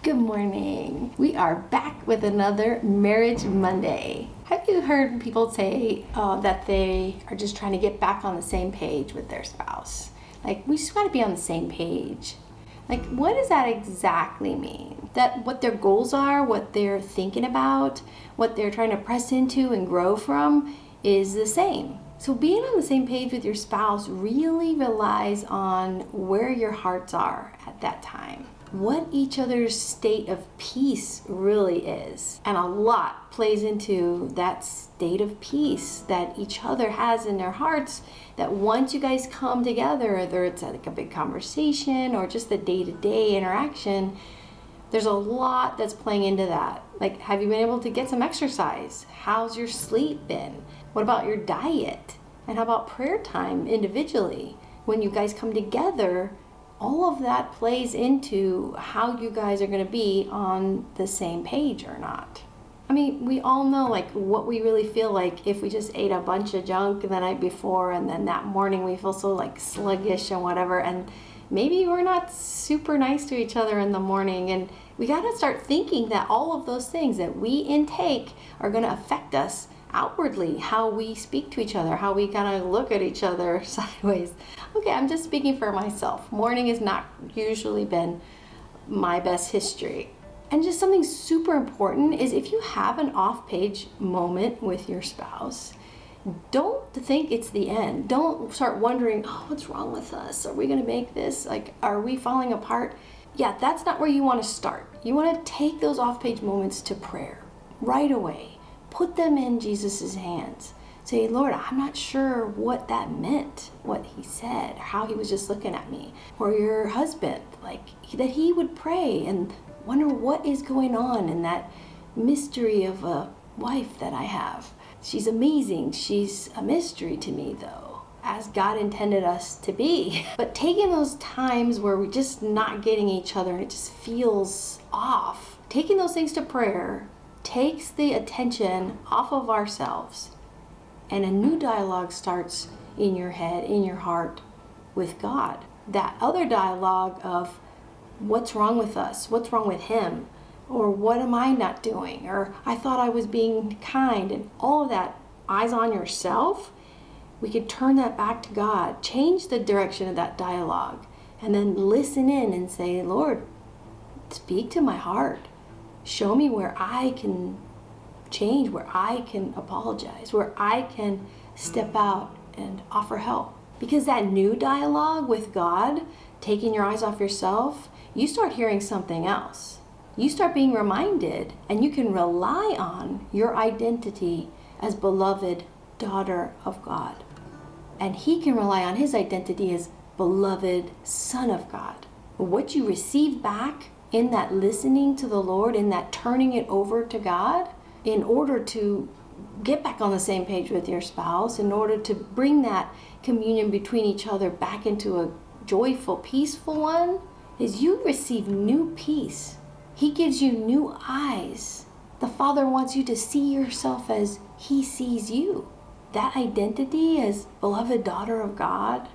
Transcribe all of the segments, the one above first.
Good morning. We are back with another Marriage Monday. Have you heard people say that they are just trying to get back on the same page with their spouse? Like, we just got to be on the same page. Like, what does that exactly mean? That what their goals are, what they're thinking about, what they're trying to press into and grow from is the same. So being on the same page with your spouse really relies on where your hearts are at that time, what each other's state of peace really is. And a lot plays into that state of peace that each other has in their hearts, that once you guys come together, whether it's like a big conversation or just the day-to-day interaction, there's a lot that's playing into that. Like, have you been able to get some exercise? How's your sleep been? What about your diet? And how about prayer time individually? When you guys come together, all of that plays into how you guys are going to be on the same page or not. I mean, we all know like what we really feel like if we just ate a bunch of junk the night before and then that morning we feel so like sluggish and whatever, and maybe we're not super nice to each other in the morning, and we got to start thinking that all of those things that we intake are going to affect us outwardly, how we speak to each other, how we kind of look at each other sideways. Okay, I'm just speaking for myself. Morning has not usually been my best history. And just something super important is if you have an off-page moment with your spouse, don't think it's the end. Don't start wondering, oh, what's wrong with us? Are we going to make this? Like, are we falling apart? Yeah, that's not where you want to start. You want to take those off-page moments to prayer right away. Put them in Jesus' hands. Say, Lord, I'm not sure what that meant, what he said, how he was just looking at me. Or your husband, like that he would pray and wonder what is going on in that mystery of a wife that I have. She's amazing. She's a mystery to me, though, as God intended us to be. But taking those times where we're just not getting each other and it just feels off, taking those things to prayer takes the attention off of ourselves, and a new dialogue starts in your head, in your heart, with God. That other dialogue of what's wrong with us, what's wrong with him, or what am I not doing, or I thought I was being kind, and all of that eyes on yourself, we could turn that back to God, change the direction of that dialogue, and then listen in and say, Lord, speak to my heart. Show me where I can change, where I can apologize, where I can step out and offer help. Because that new dialogue with God, taking your eyes off yourself, you start hearing something else. You start being reminded, and you can rely on your identity as beloved daughter of God. And he can rely on his identity as beloved son of God. What you receive back in that listening to the Lord, in that turning it over to God, in order to get back on the same page with your spouse, in order to bring that communion between each other back into a joyful, peaceful one, is you receive new peace. He gives you new eyes. The Father wants you to see yourself as he sees you. That identity as beloved daughter of God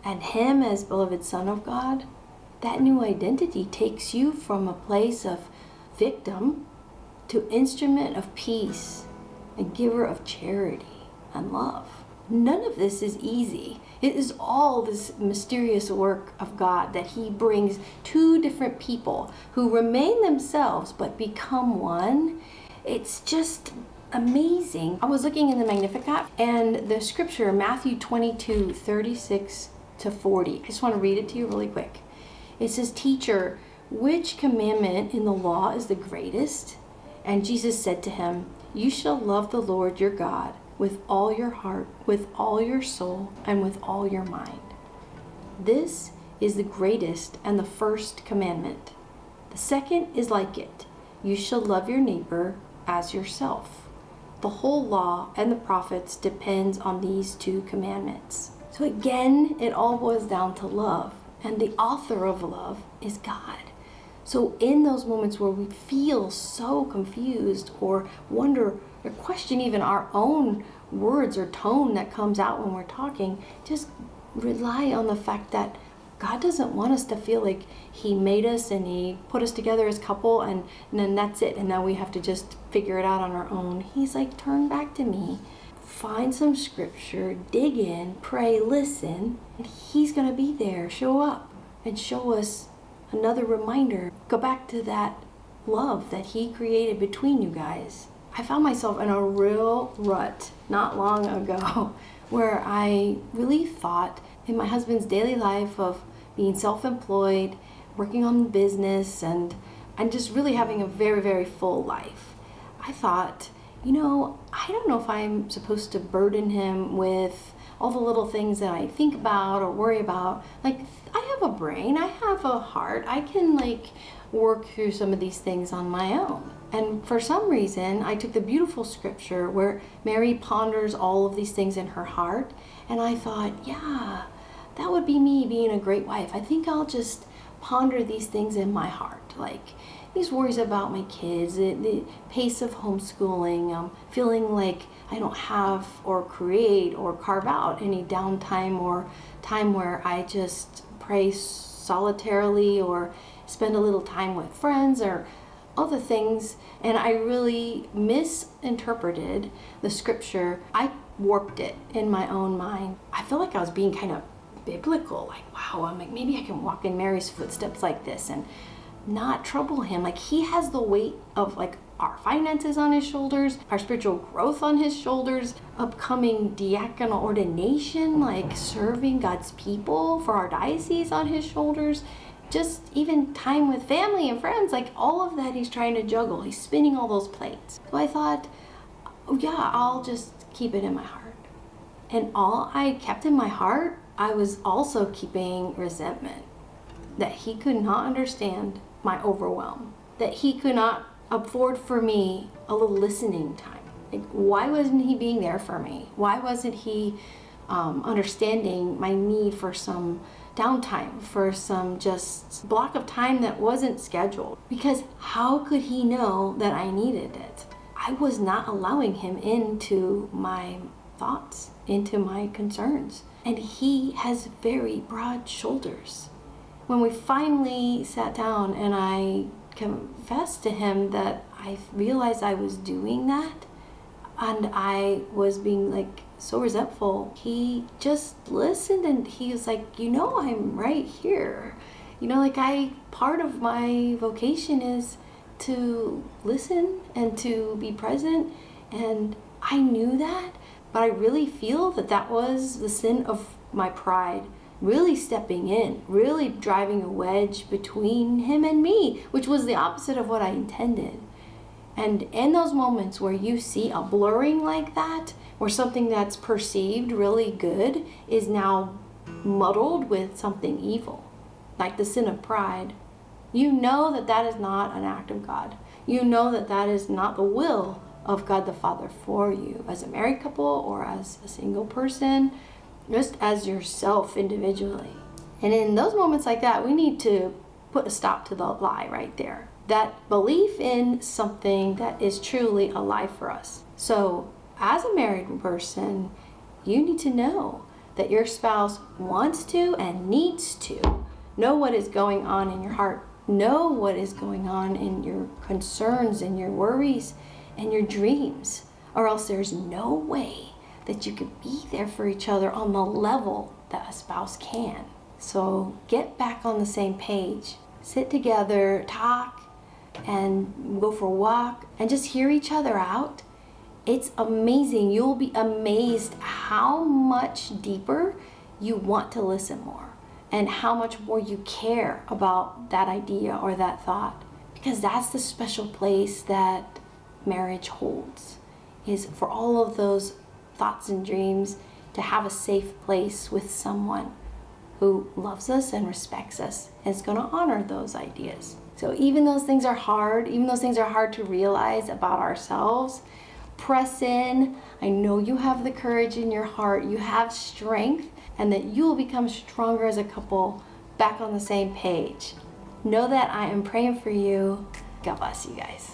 and him as beloved son of God, that new identity takes you from a place of victim to instrument of peace and giver of charity and love. None of this is easy. It is all this mysterious work of God that he brings two different people who remain themselves but become one. It's just amazing. I was looking in the Magnificat and the scripture, Matthew 22:36-40. I just want to read it to you really quick. It says, Teacher, which commandment in the law is the greatest? And Jesus said to him, You shall love the Lord your God with all your heart, with all your soul, and with all your mind. This is the greatest and the first commandment. The second is like it. You shall love your neighbor as yourself. The whole law and the prophets depends on these two commandments. So again, it all boils down to love. And the author of love is God. So in those moments where we feel so confused or wonder or question even our own words or tone that comes out when we're talking, just rely on the fact that God doesn't want us to feel like he made us and he put us together as a couple and then that's it. And now we have to just figure it out on our own. He's like, turn back to me. Find some scripture, dig in, pray, listen, and he's going to be there. Show up and show us another reminder. Go back to that love that he created between you guys. I found myself in a real rut not long ago where I really thought in my husband's daily life of being self-employed, working on the business, and just really having a very, very full life. I thought, I don't know if I'm supposed to burden him with all the little things that I think about or worry about. Like, I have a brain, I have a heart, I can work through some of these things on my own. And for some reason, I took the beautiful scripture where Mary ponders all of these things in her heart, and I thought, yeah, that would be me being a great wife. I think I'll just ponder these things in my heart, like these worries about my kids, the pace of homeschooling, feeling like I don't have or create or carve out any downtime or time where I just pray solitarily or spend a little time with friends or other things. And I really misinterpreted the scripture. I warped it in my own mind. I feel like I was being kind of biblical, like, wow, I'm like, maybe I can walk in Mary's footsteps like this and not trouble him. Like, he has the weight of our finances on his shoulders, our spiritual growth on his shoulders, upcoming diaconal ordination, serving God's people for our diocese on his shoulders, just even time with family and friends, all of that he's trying to juggle. He's spinning all those plates. So I thought, oh yeah, I'll just keep it in my heart. And all I kept in my heart, I was also keeping resentment. That he could not understand my overwhelm. That he could not afford for me a little listening time. Why wasn't he being there for me? Why wasn't he understanding my need for some downtime, for some just block of time that wasn't scheduled? Because how could he know that I needed it? I was not allowing him into my thoughts, into my concerns. And he has very broad shoulders. When we finally sat down and I confessed to him that I realized I was doing that and I was being so resentful, he just listened and he was like, I'm right here. Part of my vocation is to listen and to be present, and I knew that, but I really feel that was the sin of my pride really stepping in, really driving a wedge between him and me, which was the opposite of what I intended. And in those moments where you see a blurring like that, where something that's perceived really good is now muddled with something evil, like the sin of pride, you know that is not an act of God. You know that is not the will of God the Father for you as a married couple or as a single person, just as yourself individually. And in those moments like that, we need to put a stop to the lie right there. That belief in something that is truly a lie for us. So as a married person, you need to know that your spouse wants to and needs to know what is going on in your heart. Know what is going on in your concerns and your worries and your dreams, or else there's no way that you could be there for each other on the level that a spouse can. So get back on the same page. Sit together, talk, and go for a walk, and just hear each other out. It's amazing. You'll be amazed how much deeper you want to listen more, and how much more you care about that idea or that thought. Because that's the special place that marriage holds, is for all of those thoughts and dreams to have a safe place with someone who loves us and respects us and is going to honor those ideas. So even those things are hard, even those things are hard to realize about ourselves, press in. I know you have the courage in your heart, you have strength, and that you will become stronger as a couple, back on the same page. Know that I am praying for you. God bless you guys.